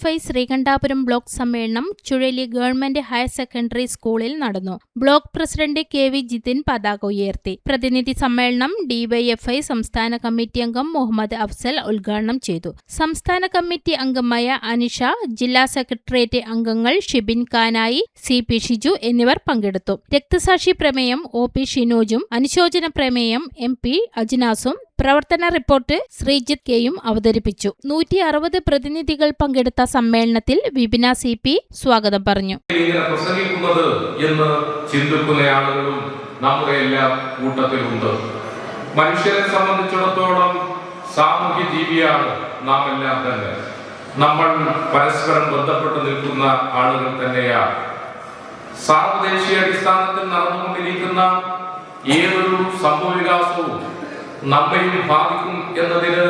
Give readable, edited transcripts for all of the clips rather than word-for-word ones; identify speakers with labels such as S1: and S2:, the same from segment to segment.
S1: DYFI Sreekandapuram block സമ്മേളനം ചുഴലി government higher secondary സ്കൂളിൽ നടന്നു. ബ്ലോക്ക് പ്രസിഡന്റ് KV ജിതിൻ പതാക ഉയർത്തി. പ്രതിനിധി സമ്മേളനം DYFI സംസ്ഥാന കമ്മിറ്റി അംഗം മുഹമ്മദ് അഫ്സൽ ഉദ്ഘാടനം ചെയ്തു. സംസ്ഥാന കമ്മിറ്റി അംഗമായ അനിഷ, ജില്ലാ സെക്രട്ടേറിയറ്റ് അംഗങ്ങൾ ഷിബിൻ കാനായി, CP ഷിജു എന്നിവർ പങ്കെടുത്തു. രക്തസാക്ഷി പ്രമേയം OP ഷിനോജും അനുശോചന പ്രമേയം MP അജ്നാസും പ്രവർത്തന റിപ്പോർട്ട് ശ്രീജിത്ത് കെയും അവതരിപ്പിച്ചു. 160 പ്രതിനിധികൾ പങ്കെടുത്ത സമ്മേളനത്തിൽ വിപിന CP സ്വാഗതം പറഞ്ഞു.
S2: എന്ന് ചിന്തിക്കുന്ന ആളുകളും നമ്മുടെ എല്ലാം കൂട്ടത്തിലുണ്ട്. മനുഷ്യരെ സംബന്ധിച്ചിടത്തോളം സാമൂഹ്യ ജീവിയാണ് നാം എല്ലാം തന്നെ. നമ്മൾ പരസ്പരം ബന്ധപ്പെട്ട് നിൽക്കുന്ന ആളുകൾ തന്നെയാണ്. സാർവദേശീയ അടിസ്ഥാനത്തിൽ നടന്നുകൊണ്ടിരിക്കുന്ന ഏതൊരു സംഭവവികാസവും നമ്മയും ബാധിക്കും എന്നതിന്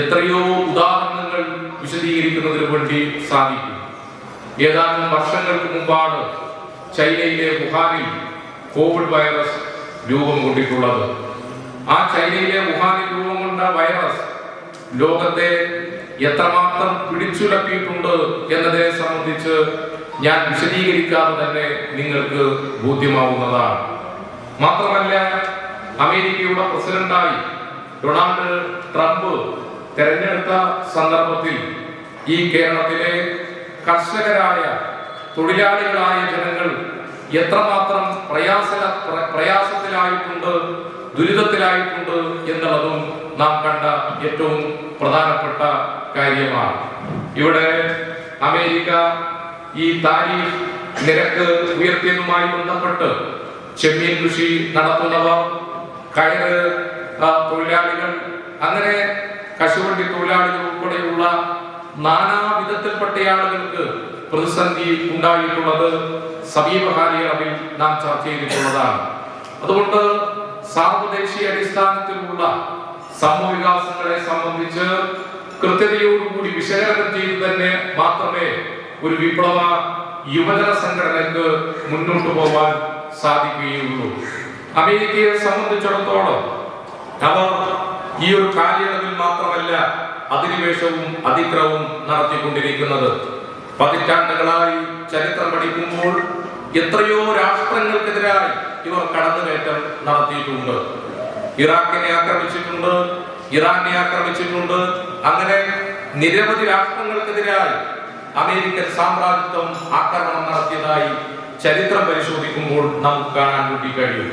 S2: എത്രയോ ഉദാഹരണങ്ങൾ വിശദീകരിക്കുന്നതിന് വേണ്ടി സാധിക്കും. ഏതാനും വർഷങ്ങൾക്ക് മുമ്പാണ് ചൈനയിലെ വുഹാനിൽ കോവിഡ് വൈറസ് രൂപം കൊണ്ടിട്ടുള്ളത്. ആ ചൈനയിലെ വുഹാനിൽ രൂപം കൊണ്ട വൈറസ് ലോകത്തെ എത്രമാത്രം പിടിച്ചുലക്കിയിട്ടുണ്ട് എന്നതിനെ സംബന്ധിച്ച് ഞാൻ വിശദീകരിക്കാതെ തന്നെ നിങ്ങൾക്ക് ബോധ്യമാവുന്നതാണ്. മാത്രമല്ല, അമേരിക്കയുടെ പ്രസിഡന്റായി ഡൊണാൾഡ് ട്രംപ് തെരഞ്ഞെടുത്ത സന്ദർഭത്തിൽ ഈ കേരളത്തിലെ കർഷകരായ തൊഴിലാളികളായ ജനങ്ങൾ എത്രമാത്രം പ്രയാസത്തിലായിട്ടുണ്ട്, ദുരിതത്തിലായിട്ടുണ്ട് എന്നുള്ളതും നാം കണ്ട ഏറ്റവും പ്രധാനപ്പെട്ട കാര്യമാണ്. ഇവിടെ അമേരിക്ക ഈ താരിഫ് നിരക്ക് ഉയർത്തിയതുമായി ബന്ധപ്പെട്ട് ചെമ്മീൻ കൃഷി നടത്തുന്നവർ, കയറ് തൊഴിലാളികൾ, അങ്ങനെ കശുവണ്ടി തൊഴിലാളികൾ ഉൾപ്പെടെയുള്ള നാനാവിധത്തിൽപ്പെട്ട ആളുകൾക്ക് പ്രതിസന്ധി ഉണ്ടായിട്ടുള്ളത് സമീപകാലയളവിൽ നാം ചർച്ച ചെയ്തിട്ടുള്ളതാണ്. അതുകൊണ്ട് സാർവദേശീയ അടിസ്ഥാനത്തിലുള്ള സമൂഹവികാസങ്ങളെ സംബന്ധിച്ച് കൃത്യതയോടുകൂടി വിശകലനം ചെയ്ത് തന്നെ മാത്രമേ ഒരു വിപ്ലവ യുവജന സംഘടനയ്ക്ക് മുന്നോട്ട് പോകാൻ സാധിക്കുകയുള്ളൂ. അമേരിക്കയെ സംബന്ധിച്ചിടത്തോളം അവർ ഈ ഒരു കാലയളവിൽ മാത്രമല്ല അധിനിവേശവും അതിക്രമവും നടത്തിക്കൊണ്ടിരിക്കുന്നത്. പതിറ്റാണ്ടുകളായി ചരിത്രം പഠിക്കുമ്പോൾ എത്രയോ രാഷ്ട്രങ്ങൾക്കെതിരായി ഇവർ കടന്നുകയറ്റം നടത്തിയിട്ടുണ്ട്. ഇറാഖിനെ ആക്രമിച്ചിട്ടുണ്ട്, ഇറാനെ ആക്രമിച്ചിട്ടുണ്ട്. അങ്ങനെ നിരവധി രാഷ്ട്രങ്ങൾക്കെതിരായി അമേരിക്കൻ സാമ്രാജ്യത്വം ആക്രമണം നടത്തിയതായി ചരിത്രം പരിശോധിക്കുമ്പോൾ നമുക്ക് കാണാൻ കൂട്ടി കഴിയും.